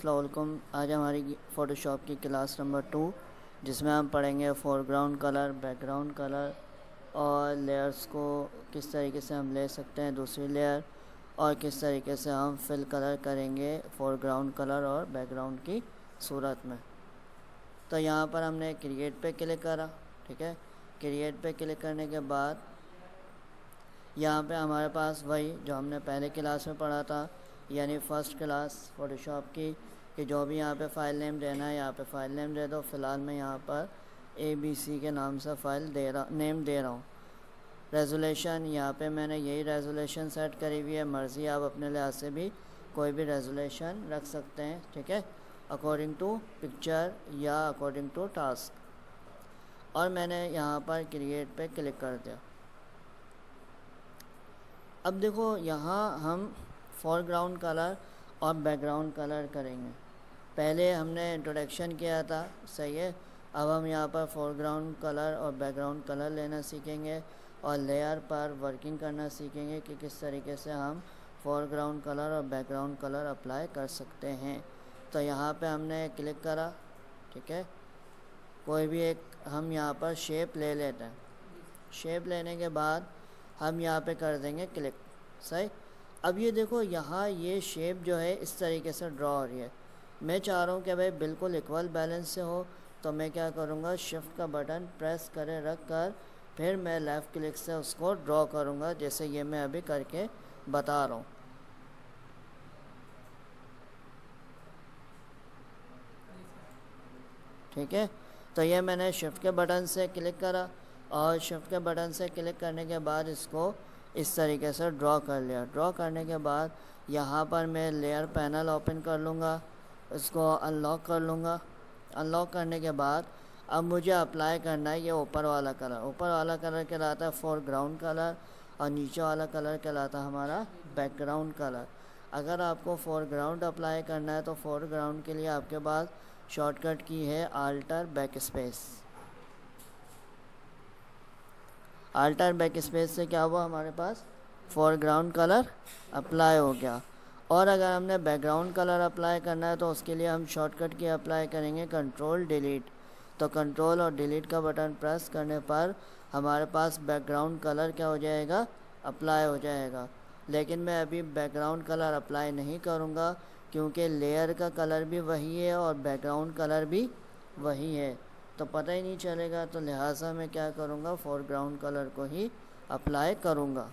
السلام علیکم. آج ہماری فوٹو شاپ کی کلاس نمبر 2 جس میں ہم پڑھیں گے foreground colour, back ground colour اور لیئرز کو کس طریقے سے ہم لے سکتے ہیں دوسری لیئر، اور کس طریقے سے ہم فل کلر کریں گے فور گراؤنڈ کلر اور بیک گراؤنڈ کی صورت میں. تو یہاں پر ہم نے کریٹ پہ کلک کرا. ٹھیک ہے، کریٹ پہ کلک کرنے کے بعد یہاں پہ ہمارے پاس وہی جو ہم نے پہلے کلاس میں پڑھا تھا، یعنی فرسٹ کلاس فوٹو شاپ کی، کہ جو بھی یہاں پہ فائل نیم دینا ہے یہاں پہ فائل نیم دے دو. فی الحال میں یہاں پر ABC کے نام سے فائل نیم دے رہا ہوں. ریزولیشن یہاں پہ میں نے یہی ریزولیشن سیٹ کری ہوئی ہے، مرضی آپ اپنے لحاظ سے بھی کوئی بھی ریزولیشن رکھ سکتے ہیں. ٹھیک ہے، اکارڈنگ ٹو پکچر یا اکارڈنگ ٹو ٹاسک. اور میں نے یہاں پر کریٹ پہ کلک کر دیا. اب دیکھو یہاں ہم فور گراؤنڈ کلر اور بیک گراؤنڈ کلر کریں گے. پہلے ہم نے انٹروڈکشن کیا تھا، صحیح ہے. اب ہم یہاں پر فور گراؤنڈ کلر اور بیک گراؤنڈ کلر لینا سیکھیں گے اور لیئر پر ورکنگ کرنا سیکھیں گے کہ کس طریقے سے ہم فور گراؤنڈ کلر اور بیک گراؤنڈ کلر اپلائی کر سکتے ہیں. تو یہاں پہ ہم نے کلک کرا. ٹھیک ہے، کوئی بھی ایک ہم یہاں پر شیپ لے لیتے ہیں. شیپ لینے کے بعد ہم یہاں پہ کر دیں گے کلک. صحیح. اب یہ دیکھو یہاں یہ شیپ جو ہے اس طریقے سے ڈرا ہو رہی ہے. میں چاہ رہا ہوں کہ بھائی بالکل ایکول بیلنس سے ہو، تو میں کیا کروں گا، شفٹ کا بٹن پریس کرے رکھ کر پھر میں لیفٹ کلک سے اس کو ڈرا کروں گا، جیسے یہ میں ابھی کر کے بتا رہا ہوں. ٹھیک ہے، تو یہ میں نے شفٹ کے بٹن سے کلک کرا اور شفٹ کے بٹن سے کلک کرنے کے بعد اس کو اس طریقے سے ڈرا کر لیا. ڈرا کرنے کے بعد یہاں پر میں لیئر پینل اوپن کر لوں گا، اس کو ان لاک کر لوں گا. ان لاک کرنے کے بعد اب مجھے اپلائی کرنا ہے یہ اوپر والا کلر. اوپر والا کلر کہلاتا ہے فور گراؤنڈ کلر اور نیچے والا کلر کہلاتا ہے ہمارا بیک گراؤنڈ کلر. اگر آپ کو فور گراؤنڈ اپلائی کرنا ہے تو فور گراؤنڈ کے لیے آپ کے پاس شارٹ کٹ کی ہے alter back space. Alter back space سے کیا ہوا، ہمارے پاس فور گراؤنڈ کلر اپلائی ہو گیا. اور اگر ہم نے بیک گراؤنڈ کلر اپلائی کرنا ہے تو اس کے لیے ہم شارٹ کٹ کی اپلائی کریں گے کنٹرول ڈیلیٹ. تو کنٹرول اور ڈیلیٹ کا بٹن پریس کرنے پر ہمارے پاس بیک گراؤنڈ کلر کیا ہو جائے گا، اپلائی ہو جائے گا. لیکن میں ابھی بیک گراؤنڈ کلر اپلائی نہیں کروں گا کیونکہ لیئر کا کلر بھی وہی ہے اور بیک گراؤنڈ کلر بھی وہی ہے، تو پتہ ہی نہیں چلے گا. تو لہٰذا میں کیا کروں گا، فور گراؤنڈ کلر کو ہی اپلائی کروں گا.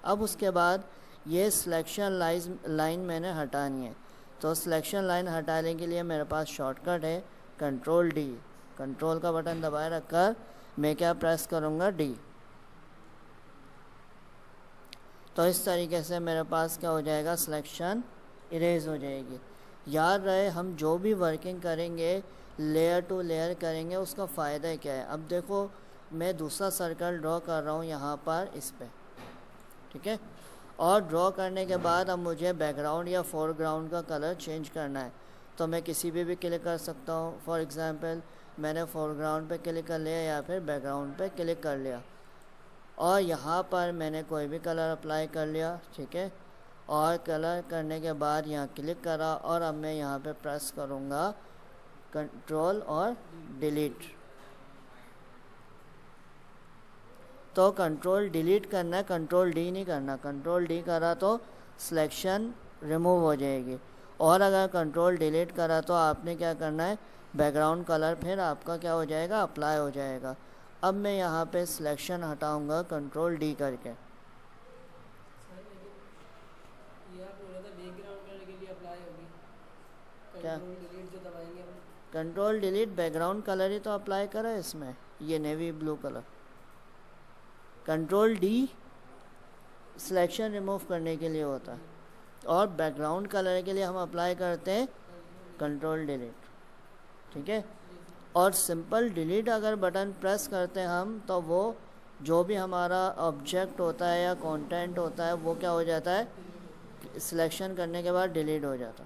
اب اس کے بعد یہ سلیکشن لائن میں نے ہٹانی ہے. تو سلیکشن لائن ہٹانے کے لیے میرے پاس شارٹ کٹ ہے کنٹرول ڈی. کنٹرول کا بٹن دبائے رکھ کر میں کیا پریس کروں گا، ڈی. تو اس طریقے سے میرے پاس کیا ہو جائے گا، سلیکشن اریز ہو جائے گی. یاد رہے ہم جو بھی ورکنگ کریں گے لیئر ٹو لیئر کریں گے، اس کا فائدہ کیا ہے. اب دیکھو میں دوسرا سرکل ڈرا کر رہا ہوں یہاں پر اس پہ. ٹھیک ہے، اور ڈرا کرنے کے بعد اب مجھے بیک گراؤنڈ یا فور گراؤنڈ کا کلر چینج کرنا ہے. تو میں کسی بھی کلک کر سکتا ہوں. فار ایگزامپل میں نے فور گراؤنڈ پہ کلک کر لیا یا پھر بیک گراؤنڈ پہ کلک کر لیا اور یہاں پر میں نے کوئی بھی کلر اپلائی کر لیا. ٹھیک ہے، اور کلر کرنے کے بعد یہاں کلک کرا اور اب میں یہاں پہ پریس کروں گا کنٹرول اور ڈیلیٹ. تو کنٹرول ڈیلیٹ کرنا ہے، کنٹرول ڈی نہیں کرنا. کنٹرول ڈی کرا تو سلیکشن ریموو ہو جائے گی، اور اگر کنٹرول ڈیلیٹ کرا تو آپ نے کیا کرنا ہے، بیک گراؤنڈ کلر پھر آپ کا کیا ہو جائے گا، اپلائی ہو جائے گا. اب میں یہاں پہ سلیکشن ہٹاؤں گا کنٹرول ڈی کر کے. کیا کنٹرول ڈیلیٹ بیک گراؤنڈ کلر ہی تو اپلائی کرا ہے اس میں، یہ navy blue colour. Control deselection remove کرنے کے لیے ہوتا ہے اور بیک گراؤنڈ کلر کے لیے ہم اپلائی کرتے ہیں کنٹرول ڈیلیٹ. ٹھیک ہے، اور سمپل ڈیلیٹ اگر بٹن پریس کرتے ہیں ہم تو وہ جو بھی ہمارا آبجیکٹ ہوتا ہے یا کانٹینٹ ہوتا ہے وہ کیا ہو جاتا ہے، سلیکشن کرنے کے بعد ڈیلیٹ ہو جاتا.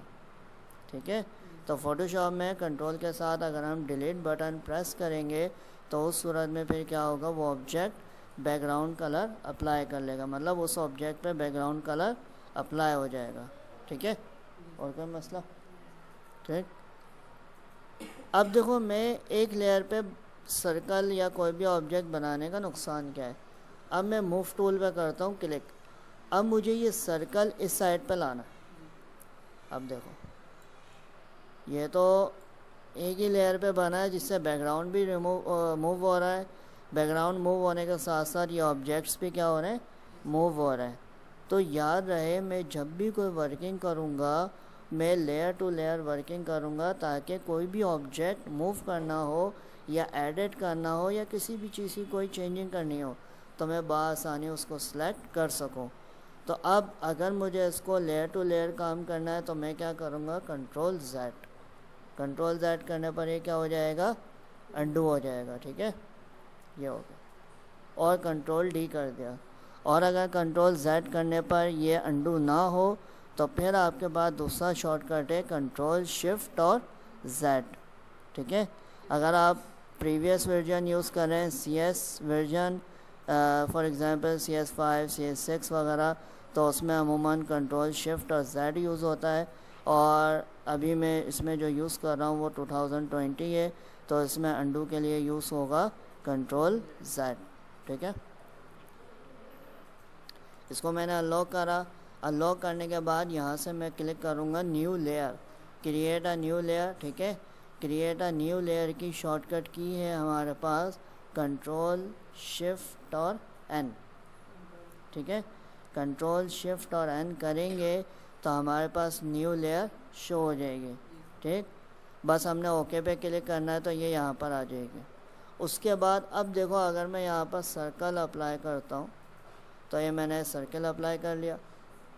ٹھیک ہے، تو فوٹو شاپ میں کنٹرول کے ساتھ اگر ہم ڈیلیٹ بٹن پریس کریں گے تو اس صورت میں پھر کیا ہوگا، وہ object back ground colour apply کر لے گا، مطلب اس آبجیکٹ پہ بیک گراؤنڈ کلر اپلائی ہو جائے گا. ٹھیک ہے، اور کوئی مسئلہ؟ ٹھیک. اب دیکھو میں ایک لیئر پہ سرکل یا کوئی بھی آبجیکٹ بنانے کا نقصان کیا ہے. اب میں موو ٹول پہ کرتا ہوں کلک. اب مجھے یہ سرکل اس سائڈ پہ لانا. اب دیکھو یہ تو ایک ہی لیئر پہ بنا ہے جس سے بیک گراؤنڈ بھی موو ہو رہا ہے. بیک گراؤنڈ موو ہونے کے ساتھ ساتھ یہ آبجیکٹس بھی کیا ہو رہے ہیں, موو ہو رہے ہیں. تو یاد رہے میں جب بھی کوئی ورکنگ کروں گا میں لیئر ٹو لیئر ورکنگ کروں گا تاکہ کوئی بھی آبجیکٹ موو کرنا ہو یا ایڈٹ کرنا ہو یا کسی بھی چیز کی کوئی چینجنگ کرنی ہو تو میں بآسانی اس کو سلیکٹ کر سکوں. تو اب اگر مجھے اس کو لیئر ٹو لیئر کام کرنا ہے تو میں کیا کروں گا, کنٹرول زیڈ. کنٹرول زیڈ کرنے پر یہ کیا ہو جائے گا, انڈو ہو جائے گا. ٹھیک ہے, یہ ہو گیا. اور کنٹرول ڈی کر دیا. اور اگر کنٹرول زیڈ کرنے پر یہ انڈو نہ ہو تو پھر آپ کے پاس دوسرا شارٹ کٹ ہے کنٹرول شفٹ اور زیڈ. ٹھیک ہے, اگر آپ پریویس ورژن یوز کر رہے ہیں C S version for example CS5 CS6 وغیرہ تو اس میں عموماً کنٹرول شفٹ اور زیڈ یوز ہوتا ہے. اور ابھی میں اس میں جو یوز کر رہا ہوں وہ 2020 ہے تو اس میں انڈو کے لیے یوز ہوگا کنٹرول زیڈ. ٹھیک ہے, اس کو میں نے انلاک کرا. انلاک کرنے کے بعد یہاں سے میں کلک کروں گا new layer, create a new layer. ٹھیک ہے, کریٹ اے نیو لیئر کی شارٹ کٹ کی ہے ہمارے پاس کنٹرول شفٹ اور این. ٹھیک ہے, کنٹرول شفٹ اور این کریں گے تو ہمارے پاس نیو لیئر شو ہو جائے گی. ٹھیک, بس ہم نے اوکے پہ کلک کرنا ہے تو یہ یہاں پر آ جائے گی. اس کے بعد اب دیکھو اگر میں یہاں پر سرکل اپلائی کرتا ہوں تو یہ میں نے سرکل اپلائی کر لیا.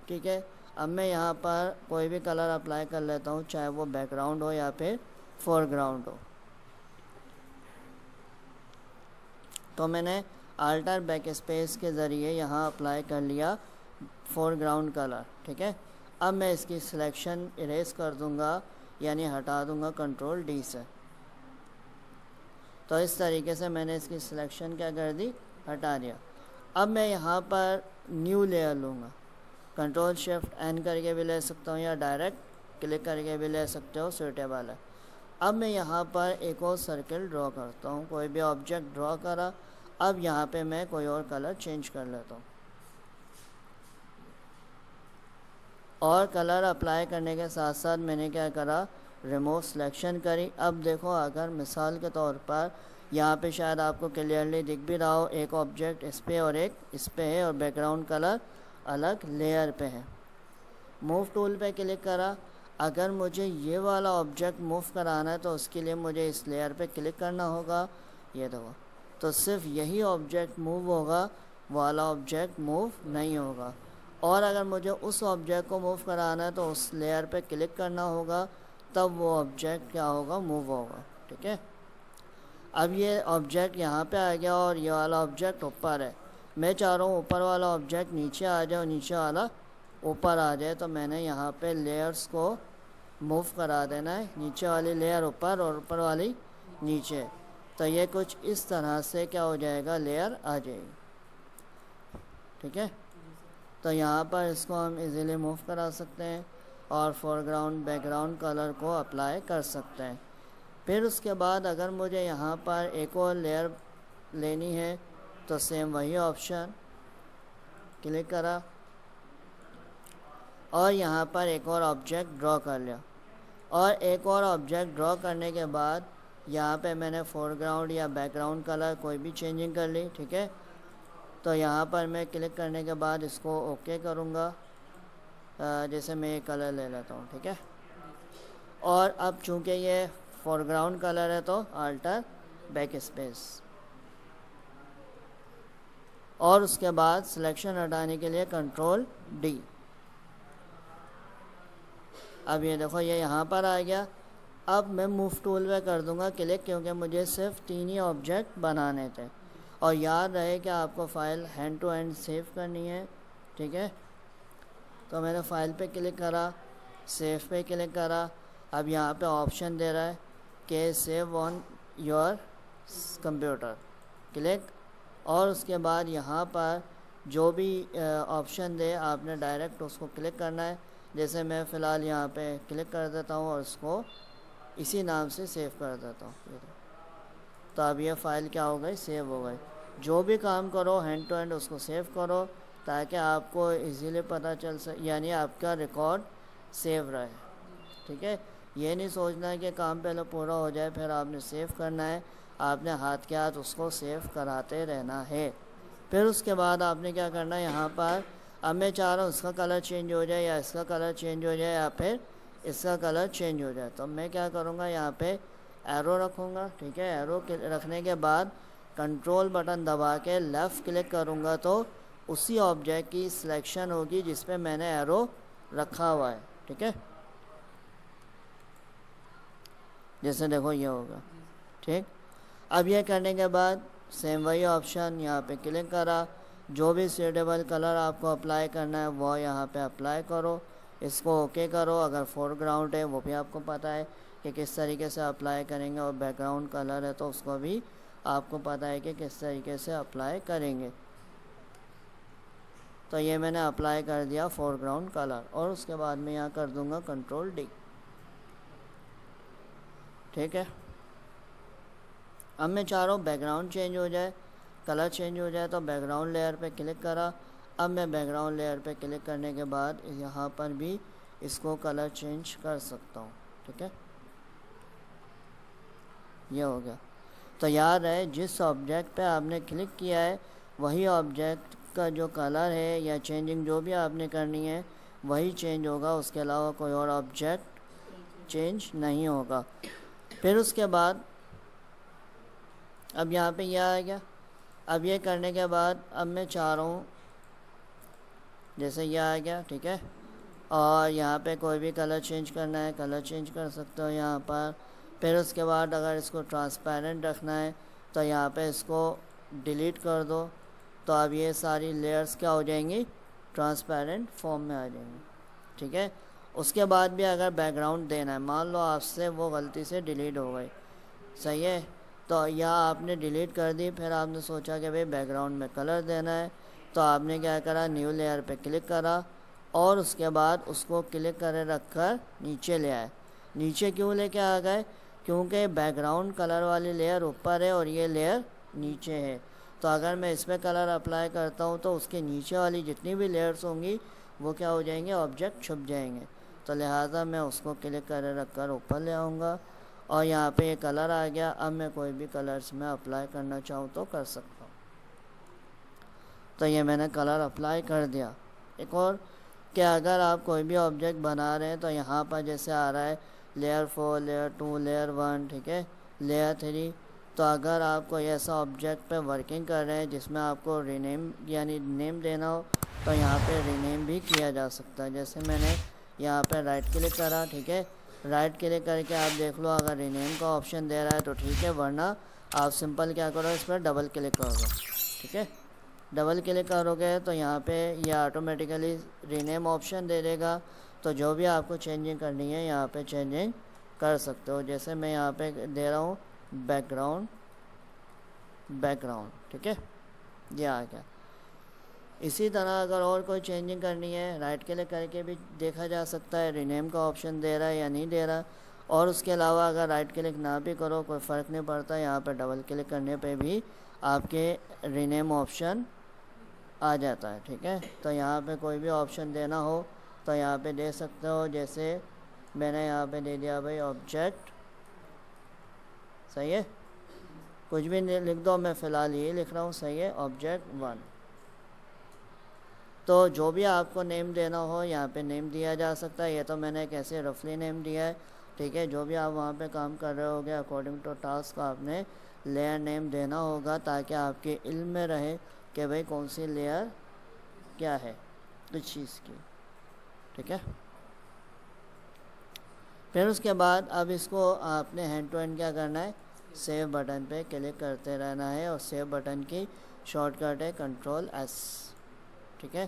ٹھیک ہے, اب میں یہاں پر کوئی بھی کلر اپلائی کر لیتا ہوں چاہے وہ بیک گراؤنڈ ہو یا پھر فور گراؤنڈ ہو. تو میں نے آلٹر بیک اسپیس کے ذریعے یہاں اپلائی کر لیا فور گراؤنڈ کلر. ٹھیک ہے, اب میں اس کی سلیکشن اریز کر دوں گا یعنی ہٹا دوں گا کنٹرول ڈی سے. تو اس طریقے سے میں نے اس کی سلیکشن کیا کر دی, ہٹا دیا. اب میں یہاں پر نیو لیئر لوں گا, کنٹرول شفٹ این کر کے بھی لے سکتا ہوں یا ڈائریکٹ کلک کر کے بھی لے سکتے ہو, سوٹیبل ہے. اب میں یہاں پر ایک اور سرکل ڈرا کرتا ہوں, کوئی بھی آبجیکٹ ڈرا کرا. اب یہاں پہ میں کوئی اور کلر چینج کر لیتا ہوں اور کلر اپلائی کرنے کے ساتھ ساتھ میں نے کیا کرا, ریموو سلیکشن کری. اب دیکھو اگر مثال کے طور پر یہاں پہ شاید آپ کو کلیئرلی دکھ بھی رہا ہو, ایک آبجیکٹ اس پہ اور ایک اس پہ ہے اور بیک گراؤنڈ کلر الگ لیئر پہ ہے. موو ٹول پہ کلک کرا. اگر مجھے یہ والا آبجیکٹ موو کرانا ہے تو اس کے لیے مجھے اس لیئر پہ کلک کرنا ہوگا. یہ دیکھو تو صرف یہی آبجیکٹ موو ہوگا, والا آبجیکٹ موو نہیں ہوگا. اور اگر مجھے اس آبجیکٹ کو موو کرانا ہے تو اس لیئر پہ کلک کرنا ہوگا, تب وہ آبجیکٹ کیا ہوگا, موو ہوگا. ٹھیک ہے, اب یہ آبجیکٹ یہاں پہ آ گیا اور یہ والا آبجیکٹ اوپر ہے. میں چاہ رہا ہوں اوپر والا آبجیکٹ نیچے آ جائے اور نیچے والا اوپر آ جائے, تو میں نے یہاں پہ لیئرز کو موو کرا دینا ہے, نیچے والی لیئر اوپر اور اوپر والی نیچے. تو یہ کچھ اس طرح سے کیا ہو جائے گا, لیئر آ جائے گی. ٹھیک ہے, تو یہاں پر اس کو ہم ایزیلی موو کرا سکتے ہیں اور foreground back ground colour کو اپلائی کر سکتے ہیں. پھر اس کے بعد اگر مجھے یہاں پر ایک اور لیئر لینی ہے تو سیم وہی آپشن کلک کرا اور یہاں پر ایک اور آبجیکٹ ڈرا کر لیا. اور ایک اور آبجیکٹ ڈرا کرنے کے بعد یہاں پہ میں نے فور گراؤنڈ یا بیک گراؤنڈ کلر کوئی بھی چینجنگ کر لی. ٹھیک ہے, تو یہاں پر میں کلک کرنے کے بعد اس کو اوکے کروں گا, جیسے میں یہ کلر لے لیتا ہوں. ٹھیک ہے, اور اب چونکہ یہ فور گراؤنڈ کلر ہے تو آلٹر بیک اسپیس, اور اس کے بعد سلیکشن ہٹانے کے لیے کنٹرول ڈی. اب یہ دیکھو یہ یہاں پر آ گیا. اب میں موو ٹول پہ کر دوں گا کلک, کیونکہ مجھے صرف 3 ہی آبجیکٹ بنانے تھے. اور یاد رہے کہ آپ کو file hand to hand save کرنی ہے. ٹھیک ہے, تو میں نے فائل پہ کلک کرا, سیو پہ کلک کرا. اب یہاں پہ آپشن دے رہا ہے کہ save on your computer, click. اور اس کے بعد یہاں پر جو بھی آپشن دے آپ نے ڈائریکٹ اس کو کلک کرنا ہے. جیسے میں فی الحال یہاں پہ کلک کر دیتا ہوں اور اس کو اسی نام سے سیو کر دیتا ہوں. تو اب یہ فائل کیا ہو گئی؟ سیو ہو گئی. جو بھی کام کرو ہینڈ ٹو ہینڈ اس کو سیو کرو تاکہ آپ کو ایزیلی پتہ چل یعنی آپ کا ریکارڈ سیو رہے. ٹھیک ہے، یہ نہیں سوچنا ہے کہ کام پہلے پورا ہو جائے پھر آپ نے سیو کرنا ہے. آپ نے ہاتھ کے ہاتھ اس کو سیو کراتے رہنا ہے. پھر اس کے بعد آپ نے کیا کرنا ہے، یہاں پر اب میں چاہ رہا ہوں اس کا کلر چینج ہو جائے یا اس کا کلر چینج ہو جائے یا پھر اس کا کلر چینج ہو جائے. تو میں کیا کروں گا، یہاں پہ ایرو رکھوں گا. ٹھیک ہے، ایرو رکھنے کے بعد کنٹرول بٹن دبا کے لیفٹ کلک کروں گا تو اسی آبجیکٹ کی سلیکشن ہوگی جس پہ میں نے ایرو رکھا ہوا ہے. ٹھیک ہے، جیسے دیکھو یہ ہوگا. ٹھیک، اب یہ کرنے کے بعد سیم وہی آپشن یہاں پہ کلک کرا، جو بھی سیوٹیبل کلر آپ کو اپلائی کرنا ہے وہ یہاں پہ اپلائی کرو. اس کو اوکے کرو. اگر فور گراؤنڈ ہے وہ بھی آپ کو پتہ ہے کہ کس طریقے سے اپلائی کریں گے، اور بیک گراؤنڈ کلر ہے تو اس کو بھی آپ کو پتہ ہے کہ کس طریقے سے اپلائی کریں گے. تو یہ میں نے اپلائی کر دیا فور گراؤنڈ کلر، اور اس کے بعد میں یہاں کر دوں گا کنٹرول ڈی. ٹھیک ہے، اب میں چاہ رہا ہوں بیک گراؤنڈ چینج ہو جائے، کلر چینج ہو جائے. تو بیک گراؤنڈ لیئر پہ کلک کرا. اب میں بیک گراؤنڈ لیئر پہ کلک کرنے کے بعد یہاں پر بھی اس کو کلر چینج کر سکتا ہوں. ٹھیک ہے، یہ ہو گیا. تو یاد رہے جس آبجیکٹ پہ آپ نے کلک کیا ہے وہی آبجیکٹ کا جو کلر ہے یا چینجنگ جو بھی آپ نے کرنی ہے وہی چینج ہوگا، اس کے علاوہ کوئی اور آبجیکٹ چینج نہیں ہوگا. پھر اس کے بعد اب یہاں پہ یہ آ گیا. اب یہ کرنے کے بعد اب میں چاہ رہا ہوں جیسے یہ آ گیا. ٹھیک ہے، اور یہاں پہ کوئی بھی کلر چینج کرنا ہے کلر چینج کر سکتے ہو یہاں پر. پھر اس کے بعد اگر اس کو ٹرانسپیرنٹ رکھنا ہے تو یہاں پہ اس کو ڈیلیٹ کر دو. تو اب یہ ساری لیئرز کیا ہو جائیں گی؟ ٹرانسپیرنٹ فارم میں آ جائیں گی. ٹھیک ہے، اس کے بعد بھی اگر بیک گراؤنڈ دینا ہے، مان لو آپ سے وہ غلطی سے ڈیلیٹ ہو گئی، صحیح ہے، تو یہاں آپ نے ڈیلیٹ کر دی. پھر آپ نے سوچا کہ بھئی بیک گراؤنڈ میں کلر دینا ہے، تو آپ نے کیا کرا، نیو لیئر پہ کلک کرا اور اس کے بعد اس کو کلک کرے رکھ کر نیچے لے آئے. نیچے کیوں لے کے آ گئے؟ کیونکہ بیک گراؤنڈ کلر والی لیئر اوپر ہے اور یہ لیئر نیچے ہے. تو اگر میں اس پہ کلر اپلائی کرتا ہوں تو اس کے نیچے والی جتنی بھی لیئرز ہوں گی وہ کیا ہو جائیں گے؟ آبجیکٹ چھپ جائیں گے. تو لہٰذا میں اس کو کلک کرے رکھ کر اوپر لے آؤں گا اور یہاں پہ یہ کلر آ گیا. اب میں کوئی بھی کلرز میں اپلائی کرنا چاہوں تو کر سکتا ہوں. تو یہ میں نے کلر اپلائی کر دیا. ایک اور کہ اگر آپ کوئی بھی آبجیکٹ بنا رہے ہیں تو یہاں پر جیسے آ رہا ہے لیئر 4 لیئر 2 لیئر 1، ٹھیک ہے، لیئر 3. تو اگر آپ کوئی ایسا آبجیکٹ پہ ورکنگ کر رہے ہیں جس میں آپ کو رینیم یعنی نیم دینا ہو تو یہاں پہ رینیم بھی کیا جا سکتا ہے. جیسے میں نے یہاں پہ رائٹ کلک کرا. ٹھیک ہے، رائٹ کلک کر کے آپ دیکھ لو اگر رینیم کا آپشن دے رہا ہے تو ٹھیک ہے، ورنہ آپ سمپل کیا کرو، اس پر ڈبل کلک کر دو. ٹھیک ہے، ڈبل کلک کرو گے تو یہاں پہ یہ آٹومیٹیکلی رینیم آپشن دے دے گا. تو جو بھی آپ کو چینجنگ کرنی ہے یہاں پہ چینجنگ کر سکتے ہو. جیسے میں یہاں پہ دے رہا ہوں بیک گراؤنڈ. ٹھیک ہے، یہ آ گیا. اسی طرح اگر اور کوئی چینجنگ کرنی ہے رائٹ کلک کر کے بھی دیکھا جا سکتا ہے رینیم کا آپشن دے رہا ہے یا نہیں دے رہا. اور اس کے علاوہ اگر رائٹ کلک نہ بھی کرو کوئی فرق نہیں پڑتا، یہاں پہ ڈبل کلک کرنے پہ بھی آپ کے رینیم آپشن آ جاتا ہے. ٹھیک ہے، تو یہاں پہ کوئی بھی آپشن دینا ہو تو یہاں پہ دے سکتے ہو. جیسے میں نے یہاں پہ دے دیا بھائی آبجیکٹ، صحیح ہے، کچھ بھی لکھ دو، میں فی الحال یہ لکھ رہا ہوں، صحیح ہے، آبجیکٹ 1. تو جو بھی آپ کو نیم دینا ہو یہاں پہ نیم دیا جا سکتا ہے. یہ تو میں نے ایک ایسے رفلی نیم دیا ہے. ٹھیک ہے، جو بھی آپ وہاں پہ کام کر رہے ہوگے اکارڈنگ ٹو ٹاسک آپ نے لیئر نیم دینا ہوگا تاکہ آپ کے علم میں رہے کہ بھئی کون سی لیئر کیا ہے اس چیز کی. ٹھیک ہے، پھر اس کے بعد اب اس کو آپ نے ہینڈ ٹو ہینڈ کیا کرنا ہے، سیو بٹن پہ کلک کرتے رہنا ہے. اور سیو بٹن کی شارٹ کٹ ہے کنٹرول ایس. ٹھیک ہے،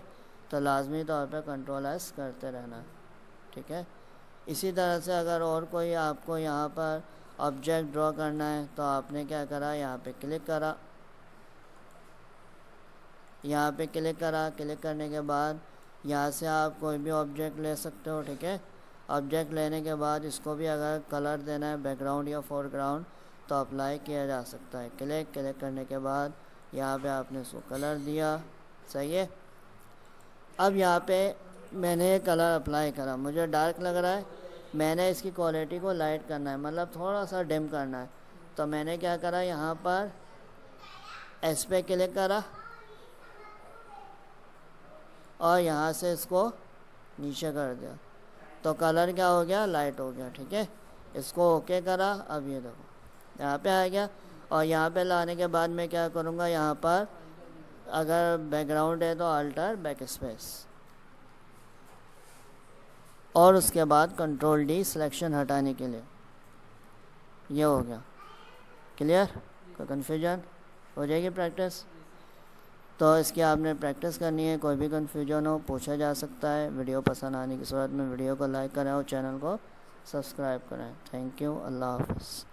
تو لازمی طور پہ کنٹرول ایس کرتے رہنا. ٹھیک ہے، اسی طرح سے اگر اور کوئی آپ کو یہاں پر آبجیکٹ ڈرا کرنا ہے تو آپ نے کیا کرا، یہاں پہ کلک کرا. یہاں پہ کلک کرا. کلک کرنے کے بعد یہاں سے آپ کوئی بھی آبجیکٹ لے سکتے ہو. ٹھیک ہے، آبجیکٹ لینے کے بعد اس کو بھی اگر کلر دینا ہے بیک گراؤنڈ یا فور گراؤنڈ تو اپلائی کیا جا سکتا ہے. کلک کرنے کے بعد یہاں پہ آپ نے اس کو کلر دیا. صحیح ہے. اب یہاں پہ میں نے یہ کلر اپلائی کرا, مجھے ڈارک لگ رہا ہے, میں نے اس کی کوالٹی کو لائٹ کرنا ہے, مطلب تھوڑا سا ڈم کرنا ہے. تو میں نے کیا کرا, یہاں پر ایس پہ کلک کرا اور یہاں سے اس کو نیچے کر دیا تو کلر کیا ہو گیا, لائٹ ہو گیا. ٹھیک ہے, اس کو اوکے کرا. اب یہ دیکھو یہاں پہ آ گیا. اور یہاں پہ لانے کے بعد میں کیا کروں گا, یہاں پر اگر بیک گراؤنڈ ہے تو آلٹر بیک اسپیس, اور اس کے بعد کنٹرول ڈی سلیکشن ہٹانے کے لیے. یہ ہو گیا. کلیئر؟ کوئی کنفیوژن ہو جائے گی پریکٹس. تو اس کی آپ نے پریکٹس کرنی ہے. کوئی بھی کنفیوژن ہو پوچھا جا سکتا ہے. ویڈیو پسند آنے کی صورت میں ویڈیو کو لائک کریں اور چینل کو سبسکرائب کریں. Thank you. اللہ حافظ.